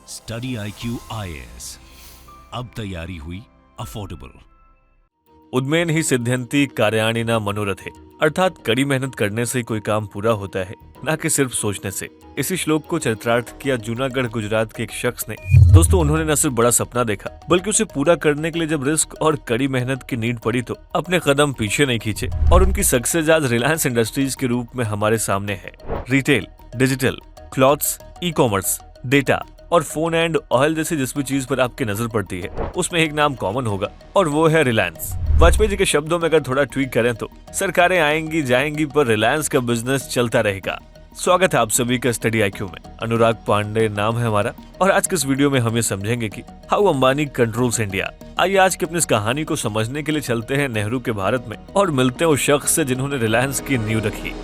Study IQ IAS, अब तैयारी हुई अफोर्डेबल। उद्मेन ही सिद्ध्यंति कार्याणिना मनोरथे, अर्थात कड़ी मेहनत करने से कोई काम पूरा होता है, न कि सिर्फ सोचने से। इसी श्लोक को चरितार्थ किया जूनागढ़ गुजरात के एक शख्स ने। दोस्तों, उन्होंने न सिर्फ बड़ा सपना देखा, बल्कि उसे पूरा करने के लिए जब रिस्क और कड़ी मेहनत की नीड पड़ी तो अपने कदम पीछे नहीं खींचे, और उनकी सक्सेस आज रिलायंस इंडस्ट्रीज के रूप में हमारे सामने है। Retail, digital, clothes, e-commerce, data और फोन एंड ऑयल जैसी जिस भी चीज पर आपकी नजर पड़ती है, उसमें एक नाम कॉमन होगा, और वो है रिलायंस। वाजपेयी जी के शब्दों में अगर थोड़ा ट्वीट करें तो सरकारें आएंगी जाएंगी पर रिलायंस का बिजनेस चलता रहेगा। स्वागत है आप सभी का स्टडी IQ में। अनुराग पांडे नाम है हमारा, और आज के इस वीडियो में हम ये समझेंगे कि हाउ अंबानी कंट्रोल्स इंडिया। आइए आज की अपनी इस कहानी को समझने के लिए चलते हैं नेहरू के भारत में और मिलते हैं उस शख्स से जिन्होंने रिलायंस की नींव रखी।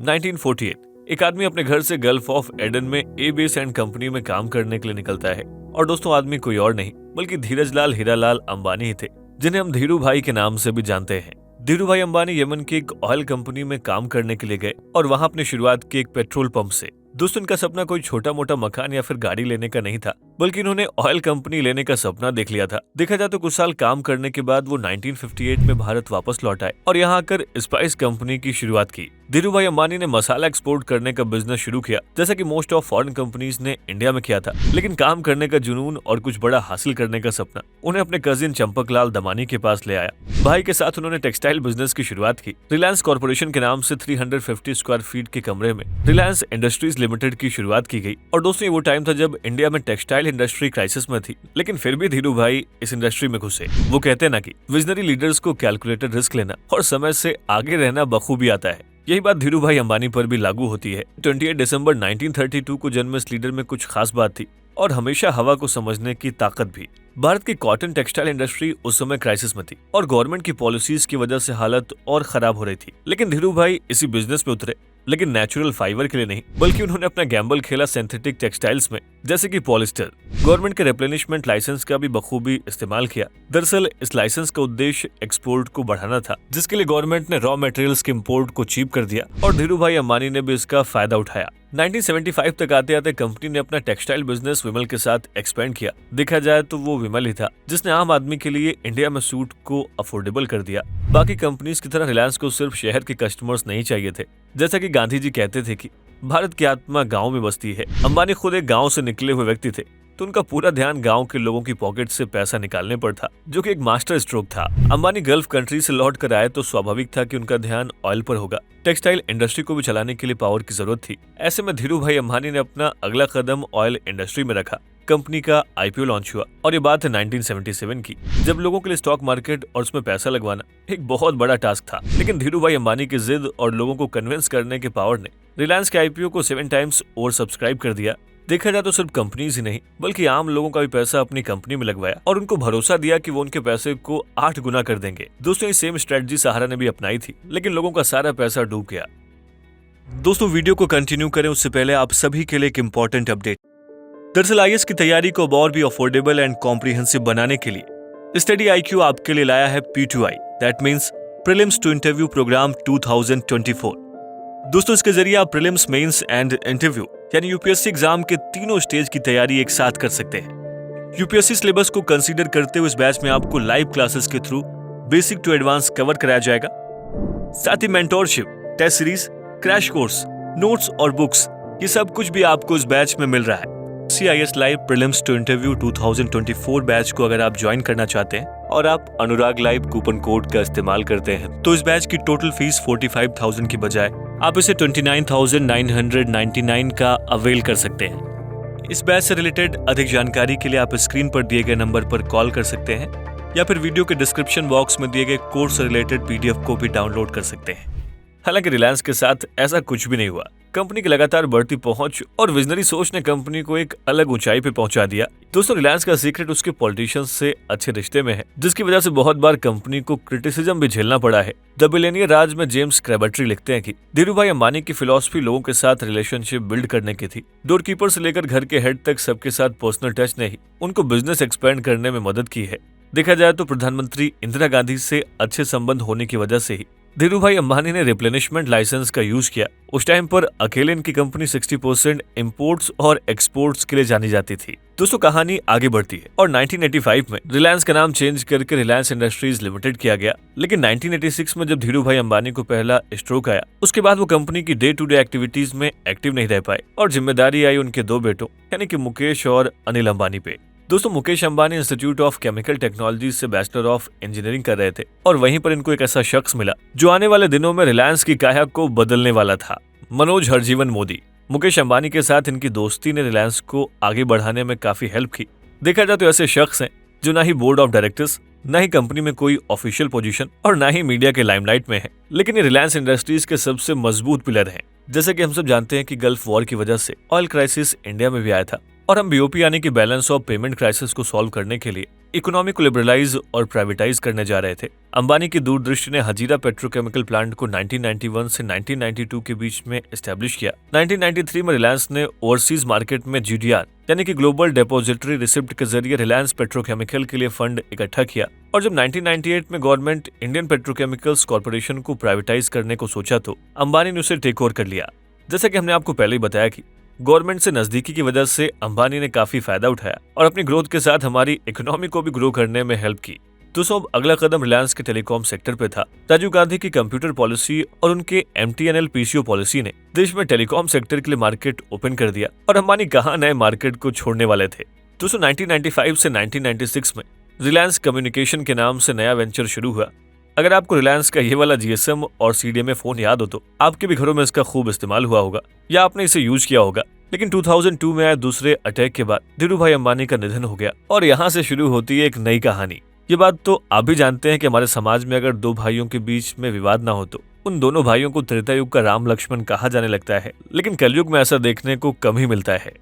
1948 एक आदमी अपने घर से गल्फ ऑफ एडन में एबीएस एंड कंपनी में काम करने के लिए निकलता है। और दोस्तों, आदमी कोई और नहीं बल्कि धीरजलाल हीरालाल अंबानी ही थे, जिन्हें हम धीरू भाई के नाम से भी जानते हैं। धीरू भाई अंबानी यमन की एक ऑयल कंपनी में काम करने के लिए गए और वहां अपनी शुरुआत की एक पेट्रोल पंप से। दोस्तों, इनका सपना कोई छोटा मोटा मकान या फिर गाड़ी लेने का नहीं था, बल्कि इन्होंने ऑयल कंपनी लेने का सपना देख लिया था। देखा जाए तो कुछ साल काम करने के बाद वो 1958 में भारत वापस लौट आए और यहाँ आकर स्पाइस कंपनी की शुरुआत की। धीरू भाई अंबानी ने मसाला एक्सपोर्ट करने का बिजनेस शुरू किया, जैसा कि मोस्ट ऑफ फॉरेन कंपनीज ने इंडिया में किया था। लेकिन काम करने का जुनून और कुछ बड़ा हासिल करने का सपना उन्हें अपने कजिन चंपकलाल दमानी के पास ले आया। भाई के साथ उन्होंने टेक्सटाइल बिजनेस की शुरुआत की। रिलायंस कॉर्पोरेशन के नाम से 350 स्क्वायर फीट के कमरे में रिलायंस इंडस्ट्रीज लिमिटेड की शुरुआत की गई। और दोस्तों, ये वो टाइम था जब इंडिया में टेक्सटाइल इंडस्ट्री क्राइसिस में थी, लेकिन फिर भी धीरू भाई इस इंडस्ट्री में घुसे। वो कहते हैं ना कि विजनरी लीडर्स को कैलकुलेटेड रिस्क लेना और समय से आगे रहना बखूबी आता है। यही बात धीरू भाई अंबानी पर भी लागू होती है। 28 दिसंबर 1932 को जन्मे इस लीडर में कुछ खास बात थी, और हमेशा हवा को समझने की ताकत भी। भारत की कॉटन टेक्सटाइल इंडस्ट्री उस समय क्राइसिस में थी और गवर्नमेंट की पॉलिसीज की वजह से हालत और खराब हो रही थी। लेकिन धीरू भाई इसी बिजनेस में उतरे, लेकिन नेचुरल फाइबर के लिए नहीं, बल्कि उन्होंने अपना गैम्बल खेला सिंथेटिक टेक्सटाइल्स में, जैसे कि पॉलिस्टर। गवर्नमेंट के रिप्लेनिशमेंट लाइसेंस का भी बखूबी इस्तेमाल किया। दरअसल इस लाइसेंस का उद्देश्य एक्सपोर्ट को बढ़ाना था, जिसके लिए गवर्नमेंट ने रॉ मटेरियल्स के इंपोर्ट को चीप कर दिया, और धीरू भाई अंबानी ने भी इसका फायदा उठाया। 1975 तक आते आते कंपनी ने अपना टेक्सटाइल बिजनेस विमल के साथ एक्सपेंड किया। देखा जाए तो वो विमल ही था जिसने आम आदमी के लिए इंडिया में सूट को अफोर्डेबल कर दिया। बाकी कंपनीज की तरह रिलायंस को सिर्फ शहर के कस्टमर्स नहीं चाहिए थे। जैसा कि गांधी जी कहते थे कि भारत की आत्मा गांव में बसती है। अंबानी खुद एक गांव से निकले हुए व्यक्ति थे, तो उनका पूरा ध्यान गांव के लोगों की पॉकेट से पैसा निकालने पर था, जो कि एक मास्टर स्ट्रोक था। अंबानी गल्फ कंट्री से लौट कर आए तो स्वाभाविक था कि उनका ध्यान ऑयल पर होगा। टेक्सटाइल इंडस्ट्री को भी चलाने के लिए पावर की जरूरत थी। ऐसे में धीरू भाई अंबानी ने अपना अगला कदम ऑयल इंडस्ट्री में रखा। कंपनी का IPO लॉन्च हुआ, और ये बात है 1977 की, जब लोगों के लिए स्टॉक मार्केट और उसमें पैसा लगवाना एक बहुत बड़ा टास्क था। लेकिन धीरू भाई अंबानी की जिद और लोगों को कन्विंस करने के पावर ने रिलायंस के IPO को 7 टाइम्स ओवर सब्सक्राइब कर दिया। देखा जाए तो सिर्फ कंपनीज ही नहीं, बल्कि आम लोगों का भी पैसा अपनी कंपनी में लगवाया और उनको भरोसा दिया कि वो उनके पैसे को 8 गुना कर देंगे। दोस्तों, ये सेम स्ट्रेटजी सहारा ने भी अपनाई थी, लेकिन लोगों का सारा पैसा डूब गया। दोस्तों, वीडियो को कंटिन्यू करें उससे पहले आप सभी के लिए एक इम्पोर्टेंट अपडेट। दरअसल IAS की तैयारी को और भी अफोर्डेबल एंड कॉम्प्रिहेंसिव बनाने के लिए स्टडी IQ आपके लिए लाया है P2I, that means prelims to interview program 2024। दोस्तों, इसके जरिए आप प्रीलिम्स, मेंस एंड इंटरव्यू यानी UPSC एग्जाम के तीनों स्टेज की तैयारी एक साथ कर सकते हैं। UPSC सिलेबस को कंसीडर करते हुए इस बैच में आपको लाइव क्लासेस के through basic to advance cover कराया जाएगा। साथ ही mentorship, test series, crash course, notes और बुक्स, ये सब कुछ भी आपको इस बैच में मिल रहा है। CIS live prelims to interview 2024 batch को अगर आप ज्वाइन करना चाहते हैं और आप अनुराग लाइव कूपन कोड का इस्तेमाल करते हैं, तो इस बैच की टोटल फीस 45,000 की बजाय आप इसे 29,999 का अवेल कर सकते हैं। इस बैच से रिलेटेड अधिक जानकारी के लिए आप स्क्रीन पर दिए गए नंबर पर कॉल कर सकते हैं, या फिर वीडियो के डिस्क्रिप्शन बॉक्स में दिए गए कोर्स से रिलेटेड PDF को भी डाउनलोड कर सकते हैं। हालांकि रिलायंस के साथ ऐसा कुछ भी नहीं हुआ। कंपनी की लगातार बढ़ती पहुंच और विजनरी सोच ने कंपनी को एक अलग ऊंचाई पे पहुंचा दिया। दोस्तों, रिलायंस का सीक्रेट उसके पॉलिटिशियंस से अच्छे रिश्ते में है, जिसकी वजह से बहुत बार कंपनी को क्रिटिसिज्म भी झेलना पड़ा है। द बिलियनियर राज में जेम्स क्रैबट्री लिखते हैं कि धीरू भाई अंबानी की फिलॉसफी लोगों के साथ रिलेशनशिप बिल्ड करने की थी। डोरकीपर से लेकर घर के हेड तक सबके साथ पर्सनल टच ने ही उनको बिजनेस एक्सपेंड करने में मदद की है। देखा जाए तो प्रधानमंत्री इंदिरा गांधी से अच्छे संबंध होने की वजह से ही धीरू भाई अंबानी ने रिप्लेनिशमेंट लाइसेंस का यूज किया। उस टाइम पर अकेले इनकी कंपनी 60% इंपोर्ट्स और एक्सपोर्ट्स के लिए जानी जाती थी। दोस्तों कहानी आगे बढ़ती है और 1985 में रिलायंस का नाम चेंज करके रिलायंस इंडस्ट्रीज लिमिटेड किया गया। लेकिन 1986 में जब धीरू भाई अंबानी को पहला स्ट्रोक आया, उसके बाद वो कंपनी की डे टू डे एक्टिविटीज में एक्टिव नहीं रह पाए और जिम्मेदारी आई उनके दो बेटों यानी कि मुकेश और अनिल अंबानी पे। दोस्तों Mukesh Ambani institute of chemical technology से बैचलर ऑफ इंजीनियरिंग कर रहे थे और वहीं पर इनको एक ऐसा शख्स मिला जो आने वाले दिनों में रिलायंस की काया को बदलने वाला था, मनोज हरजीवन मोदी। मुकेश अंबानी के साथ इनकी दोस्ती ने रिलायंस को आगे बढ़ाने में काफी हेल्प की। देखा जाए तो ऐसे शख्स हैं जो ना ही बोर्ड ऑफ डायरेक्टर्स, ना ही कंपनी में कोई ऑफिशियल पोजीशन और ना ही मीडिया के लाइमलाइट में है, लेकिन ये रिलायंस इंडस्ट्रीज के सबसे मजबूत पिलर हैं। जैसे कि हम सब जानते हैं कि गल्फ वॉर की वजह से ऑयल क्राइसिस इंडिया में भी आया था और हम बीओपी यानी कि बैलेंस ऑफ पेमेंट क्राइसिस को सॉल्व करने के लिए इकोनॉमी को लिबरलाइज और प्राइवेटाइज करने जा रहे थे। अंबानी की दूरदृष्टि ने हजीरा पेट्रोकेमिकल प्लांट को 1991 से 1992 के बीच में एस्टेब्लिश किया। 1993 में रिलायंस ने ओवरसीज मार्केट में जीडीआर यानी कि ग्लोबल डिपॉजिटरी रिसिप्ट के जरिए रिलायंस पेट्रोकेमिकल के लिए फंड इकट्ठा किया और जब 1998 में गवर्नमेंट इंडियन पेट्रोकेमिकल्स कॉर्पोरेशन को प्राइवेटाइज करने को सोचा तो अंबानी ने उसे टेक ओवर कर लिया। जैसा कि हमने आपको पहले ही बताया कि गवर्नमेंट से नजदीकी की वजह से अंबानी ने काफी फायदा उठाया और अपनी ग्रोथ के साथ हमारी इकोनॉमी को भी ग्रो करने में हेल्प की। दोस्तों अगला कदम रिलायंस के टेलीकॉम सेक्टर पे था। राजीव गांधी की कंप्यूटर पॉलिसी और उनके MTNL PCO पॉलिसी ने देश में टेलीकॉम सेक्टर के लिए मार्केट ओपन कर दिया और अंबानी कहाँ नए मार्केट को छोड़ने वाले थे। दोस्तों 1995 से 1996 में रिलायंस कम्युनिकेशन के नाम से नया वेंचर शुरू हुआ। अगर आपको रिलायंस का ये वाला GSM और CDMA फोन याद हो तो आपके भी घरों में इसका खूब इस्तेमाल हुआ होगा या आपने इसे यूज किया होगा। लेकिन 2002 में आए दूसरे अटैक के बाद धीरू भाई अंबानी का निधन हो गया और यहाँ से शुरू होती है एक नई कहानी। ये बात तो आप भी जानते हैं कि हमारे समाज में अगर दो भाइयों के बीच में विवाद ना हो तो उन दोनों भाइयों को त्रेता युग का राम लक्ष्मण कहा जाने लगता है, लेकिन कलयुग में ऐसा देखने को कम ही मिलता है।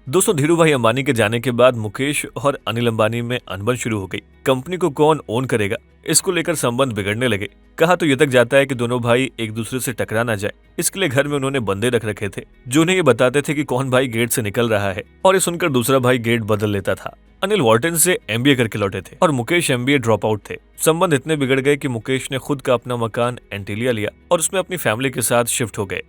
दोस्तों धीरू भाई अंबानी के जाने के बाद मुकेश और अनिल अंबानी में अनबन शुरू हो गई। कंपनी को कौन ओन करेगा, इसको लेकर संबंध बिगड़ने लगे। कहा तो ये तक जाता है कि दोनों भाई एक दूसरे से टकरा ना जाए, इसके लिए घर में उन्होंने बंदे रख रखे थे जो उन्हें ये बताते थे कि कौन भाई गेट से निकल रहा है और ये सुनकर दूसरा भाई गेट बदल लेता था। अनिल वॉर्टन से MBA करके लौटे थे और मुकेश MBA ड्रॉप आउट थे। संबंध इतने बिगड़ गए कि मुकेश ने खुद का अपना मकान एंटीलिया लिया और उसमें अपनी फैमिली के साथ शिफ्ट हो गए।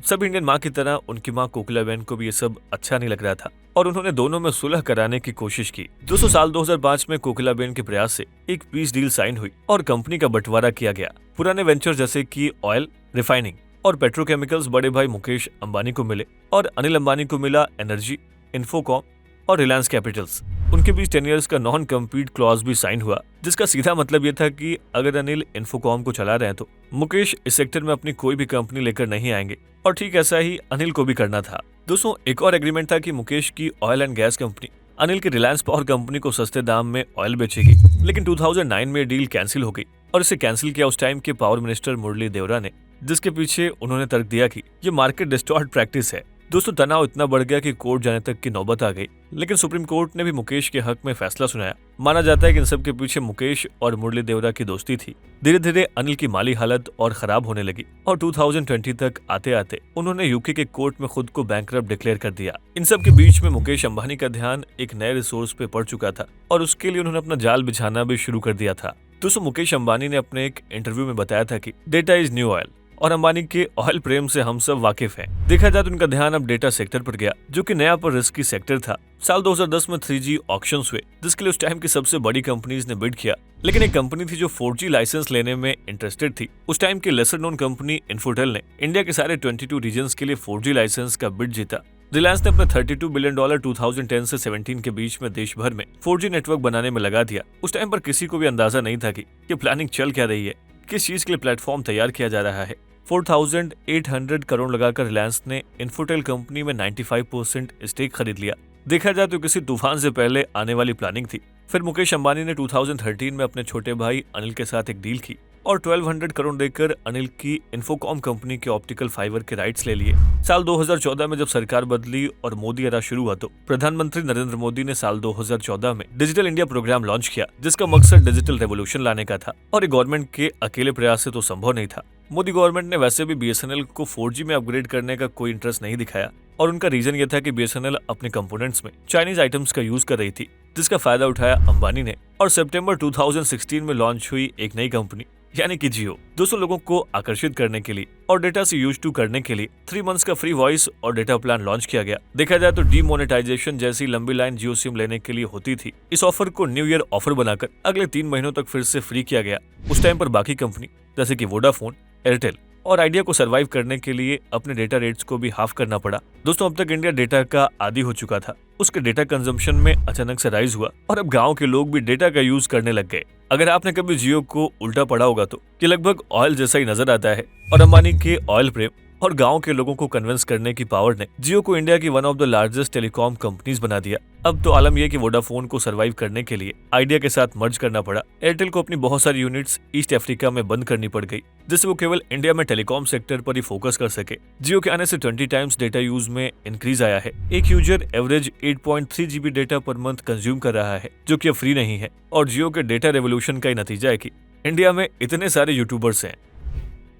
सब इंडियन माँ की तरह उनकी माँ कोकिलाबेन को भी ये सब अच्छा नहीं लग रहा था और उन्होंने दोनों में सुलह कराने की कोशिश की। दोस्तों साल 2005 में कोकिलाबेन के प्रयास से एक पीस डील साइन हुई और कंपनी का बंटवारा किया गया। पुराने वेंचर जैसे कि ऑयल, रिफाइनिंग और पेट्रोकेमिकल्स बड़े भाई मुकेश अंबानी को मिले और अनिल अंबानी को मिला एनर्जी, इन्फोकॉम और रिलायंस कैपिटल्स। उनके बीच 10 इयर्स का नॉन कम्पीट क्लॉज भी साइन हुआ, जिसका सीधा मतलब ये था कि अगर अनिल इन्फोकॉम को चला रहे हैं तो मुकेश इस सेक्टर में अपनी कोई भी कंपनी लेकर नहीं आएंगे और ठीक ऐसा ही अनिल को भी करना था। दोस्तों एक और एग्रीमेंट था कि मुकेश की oil and gas company Anil की रिलायंस पावर कंपनी को सस्ते दाम में ऑयल बेचेगी, लेकिन 2009 में डील कैंसिल हो गई और इसे कैंसिल किया उस टाइम के पावर मिनिस्टर मुरली देवरा ने, जिसके पीछे उन्होंने तर्क दिया कि ये मार्केट डिस्टॉर्ट प्रैक्टिस है। दोस्तों तनाव इतना बढ़ गया कि कोर्ट जाने तक की नौबत आ गई, लेकिन सुप्रीम कोर्ट ने भी मुकेश के हक में फैसला सुनाया। माना जाता है कि इन सब के पीछे मुकेश और मुरली देवरा की दोस्ती थी। धीरे धीरे अनिल की माली हालत और खराब होने लगी और 2020 तक आते आते उन्होंने यूके के कोर्ट में खुद को बैंकरप्ट डिक्लेयर कर दिया। इन सब के बीच में मुकेश अंबानी का ध्यान एक नए रिसोर्स पे पड़ चुका था और उसके लिए उन्होंने अपना जाल बिछाना भी शुरू कर दिया था। दोस्तों मुकेश अंबानी ने अपने एक इंटरव्यू में बताया था कि डेटा इज न्यू ऑयल और अंबानी के ऑयल प्रेम से हम सब वाकिफ हैं। देखा जाए तो उनका ध्यान अब डेटा सेक्टर पर गया, जो कि नया पर रिस्की सेक्टर था। साल 2010 में 3G ऑक्शंस हुए, जिसके लिए उस टाइम की सबसे बड़ी कंपनीज ने बिड किया, लेकिन एक कंपनी थी जो 4G लाइसेंस लेने में इंटरेस्टेड थी। उस टाइम की लेसर नोन कंपनी इन्फोटेल ने इंडिया के सारे 22 रीजन्स के लिए 4G लाइसेंस का बिड जीता। रिलायंस ने अपने $32 बिलियन 2010 से 17 के बीच में देश भर में 4G नेटवर्क बनाने में लगा दिया। उस टाइम पर किसी को भी अंदाजा नहीं था कि ये प्लानिंग चल क्या रही है, किस चीज के लिए प्लेटफॉर्म तैयार किया जा रहा है। 4,800 करोड़ लगाकर रिलायंस ने इन्फोटेल कंपनी में 95% स्टेक खरीद लिया। देखा जाए तो किसी तूफान से पहले आने वाली प्लानिंग थी। फिर मुकेश अंबानी ने 2013 में अपने छोटे भाई अनिल के साथ एक डील की और 1200 करोड़ देकर अनिल की इन्फोकॉम कंपनी के ऑप्टिकल फाइबर के राइट्स ले लिए। साल 2014 में जब सरकार बदली और मोदी एरा शुरू हुआ तो प्रधानमंत्री नरेंद्र मोदी ने साल 2014 में डिजिटल इंडिया प्रोग्राम लॉन्च किया, जिसका मकसद डिजिटल रेवोल्यूशन लाने का था और ये गवर्नमेंट के अकेले प्रयास से तो संभव नहीं था। मोदी गवर्नमेंट ने वैसे भी BSNL को 4G में अपग्रेड करने का कोई इंटरेस्ट नहीं दिखाया और उनका रीजन ये था कि BSNL अपने कंपोनेंट्स में चाइनीज आइटम्स का यूज कर रही थी, जिसका फायदा उठाया अंबानी ने और सितंबर 2016 में लॉन्च हुई एक नई कंपनी यानी कि जियो। दोस्तों लोगों को आकर्षित करने के लिए और डेटा से यूज टू करने के लिए 3 मंथ्स का फ्री वॉइस और डेटा प्लान लॉन्च किया गया। देखा जाए तो डीमोनेटाइजेशन जैसी लंबी लाइन जियो सिम लेने के लिए होती थी। इस ऑफर को न्यू ईयर ऑफर बनाकर अगले 3 महीनों तक फिर से फ्री किया गया। उस टाइम पर बाकी कंपनी जैसे कि वोडाफोन, एयरटेल और आइडिया को सरवाइव करने के लिए अपने डेटा रेट्स को भी हाफ करना पड़ा। दोस्तों अब तक इंडिया डेटा का आदी हो चुका था। उसके डेटा कंजम्पशन में अचानक से राइज हुआ और अब गांव के लोग भी डेटा का यूज करने लग गए। अगर आपने कभी जियो को उल्टा पढ़ा होगा तो ये लगभग ऑयल जैसा ही नजर आता है और अंबानी के ऑयल प्रेम और गांव के लोगों को कन्विंस करने की पावर ने जियो को इंडिया की one of the largest telecom companies बना दिया। अब तो आलम यह कि वोडाफोन को सरवाइव करने के लिए आइडिया के साथ मर्ज करना पड़ा। एयरटेल को अपनी बहुत सारी यूनिट्स ईस्ट अफ्रीका में बंद करनी पड़ गई जिससे वो केवल इंडिया में टेलीकॉम सेक्टर पर ही फोकस कर सके। जियो के आने से 20 टाइम्स डेटा यूज में इंक्रीज आया है। एक user average 8.3 GB data per month consume कर रहा है जो कि अब फ्री नहीं है। और जियो के डेटा रेवोल्यूशन का ही नतीजा है कि इंडिया में इतने सारे यूट्यूबर्स हैं।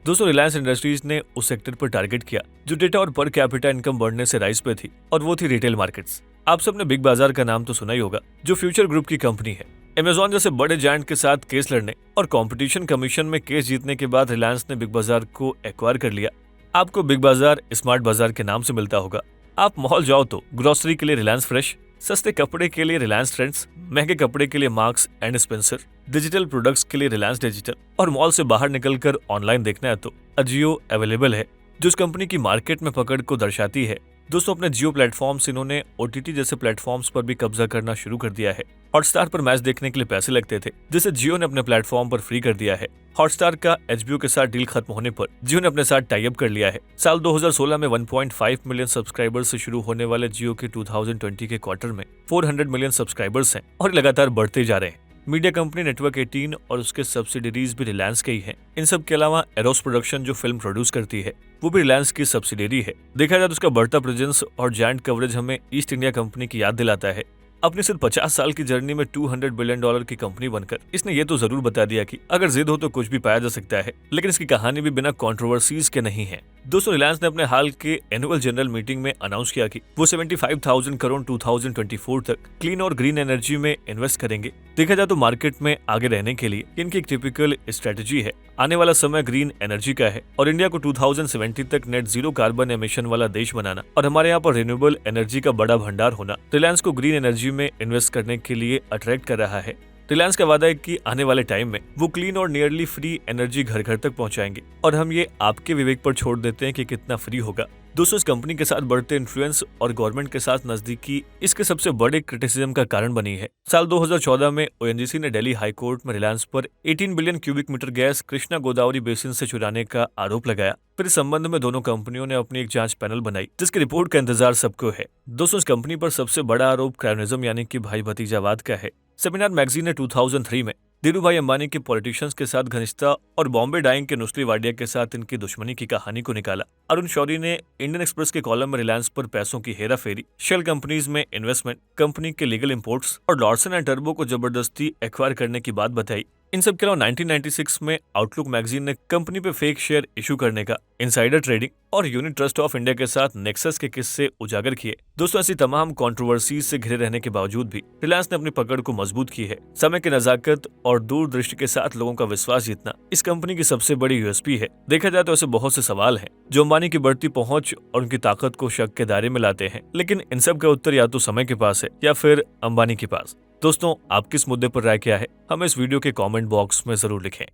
दोस्तों रिलायंस इंडस्ट्रीज ने उस सेक्टर पर टारगेट किया जो डेटा और पर कैपिटा इनकम बढ़ने से राइज पे थी और वो थी रिटेल मार्केट्स। आप सबने बिग बाजार का नाम तो सुना ही होगा जो फ्यूचर ग्रुप की कंपनी है। अमेजॉन जैसे बड़े जायंट के साथ केस लड़ने और कंपटीशन कमीशन में केस जीतने के बाद रिलायंस ने बिग बाजार को एक्वायर कर लिया। आपको बिग बाजार स्मार्ट बाजार के नाम से मिलता होगा। आप मॉल जाओ तो ग्रोसरी के लिए रिलायंस फ्रेश, सस्ते कपड़े के लिए रिलायंस ट्रेंड्स, महंगे कपड़े के लिए marks and Spencer, digital products के लिए रिलायंस डिजिटल और मॉल से बाहर निकलकर ऑनलाइन देखना है तो अजियो अवेलेबल है जो इस कंपनी की मार्केट में पकड़ को दर्शाती है। दोस्तों अपने जियो प्लेटफॉर्म से इन्होंने OTT जैसे प्लेटफॉर्म्स पर भी कब्जा करना शुरू कर दिया है। हॉटस्टार पर मैच देखने के लिए पैसे लगते थे जिसे जियो ने अपने प्लेटफॉर्म पर फ्री कर दिया है। हॉटस्टार का HBO के साथ डील खत्म होने पर जियो ने अपने साथ टाई अप कर लिया है। साल 2016 में 1.5 मिलियन सब्सक्राइबर्स से शुरू होने वाले जियो के 2020 के क्वार्टर में 400 मिलियन सब्सक्राइबर्स हैं और लगातार बढ़ते जा रहे हैं। मीडिया कंपनी नेटवर्क 18 और उसके सब्सिडरीज भी रिलायंस के ही हैं। इन सब के अलावा एरोस प्रोडक्शन जो फिल्म प्रोड्यूस करती है वो भी रिलायंस की सब्सिडरी है। देखा जाए तो उसका बढ़ता प्रेजेंस और जायंट कवरेज हमें ईस्ट इंडिया कंपनी की याद दिलाता है। अपनी सिर्फ 50 साल की जर्नी में $200 बिलियन की कंपनी बनकर इसने ये तो जरूर बता दिया कि अगर जिद हो तो कुछ भी पाया जा सकता है। लेकिन इसकी कहानी भी बिना कंट्रोवर्सीज के नहीं है। दोस्तों रिलायंस ने अपने हाल के एनुअल जनरल मीटिंग में अनाउंस किया कि वो 75,000 करोड़ 2024 तक क्लीन और ग्रीन एनर्जी में इन्वेस्ट करेंगे। देखा जाए तो मार्केट में आगे रहने के लिए इनकी एक टिपिकल स्ट्रेटेजी है। आने वाला समय ग्रीन एनर्जी का है और इंडिया को 2070 तक नेट जीरो कार्बन एमिशन वाला देश बनाना और हमारे यहाँ पर रिन्यूएबल एनर्जी का बड़ा भंडार होना रिलायंस को ग्रीन एनर्जी में इन्वेस्ट करने के लिए अट्रैक्ट कर रहा है। रिलायंस का वादा है कि आने वाले टाइम में वो क्लीन और नियरली फ्री एनर्जी घर घर तक पहुंचाएंगे और हम ये आपके विवेक पर छोड़ देते हैं कि कितना फ्री होगा। दोस्तों इस कंपनी के साथ बढ़ते इन्फ्लुएंस और गवर्नमेंट के साथ नजदीकी इसके सबसे बड़े क्रिटिसिज्म का कारण बनी है। साल 2014 में ONGC ने दिल्ली हाई कोर्ट में रिलायंस पर 18 billion cubic metre gas Krishna Godavari basin से चुराने का आरोप लगाया। फिर इस संबंध में दोनों कंपनियों ने अपनी एक जांच पैनल बनाई जिसकी रिपोर्ट का इंतजार सबको है। दोस्तों इस कंपनी पर सबसे बड़ा आरोप क्रायोनिज्म यानी कि भाई भतीजावाद का है। सेमिनार मैगजीन ने 2003 में धीरू भाई अंबानी के पॉलिटिशियंस के साथ घनिष्ठता और बॉम्बे डाइंग के नुस्ली वाडिया के साथ इनकी दुश्मनी की कहानी को निकाला। अरुण शौरी ने इंडियन एक्सप्रेस के कॉलम में रिलायंस पर पैसों की हेरा फेरी, शेल कंपनीज में इन्वेस्टमेंट, कंपनी के लीगल इंपोर्ट्स और लॉर्सन एंड टर्बो को जबरदस्ती एक्वायर करने की बात बताई। इन सब के अलावा 1996 में आउटलुक मैगजीन ने कंपनी पे फेक शेयर इशू करने का, इनसाइडर ट्रेडिंग और यूनिट ट्रस्ट ऑफ इंडिया के साथ नेक्सस के किस्से उजागर किए। दोस्तों ऐसी तमाम कंट्रोवर्सीज से घिरे रहने के बावजूद भी रिलायंस ने अपनी पकड़ को मजबूत की है। समय की नजाकत और दूरदृष्टि के साथ लोगों का विश्वास जीतना इस कंपनी की सबसे बड़ी USP है। देखा जाए तो ऐसे बहुत से सवाल हैं जो अंबानी की बढ़ती पहुंच और उनकी ताकत को शक के दायरे में लाते हैं, लेकिन इन सब का उत्तर या तो समय के पास है या फिर अंबानी के पास। दोस्तों आप किस मुद्दे पर राय क्या है हमें इस वीडियो के कमेंट बॉक्स में जरूर लिखें।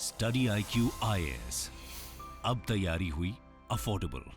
स्टडी IQ IAS अब तैयारी हुई अफोर्डेबल।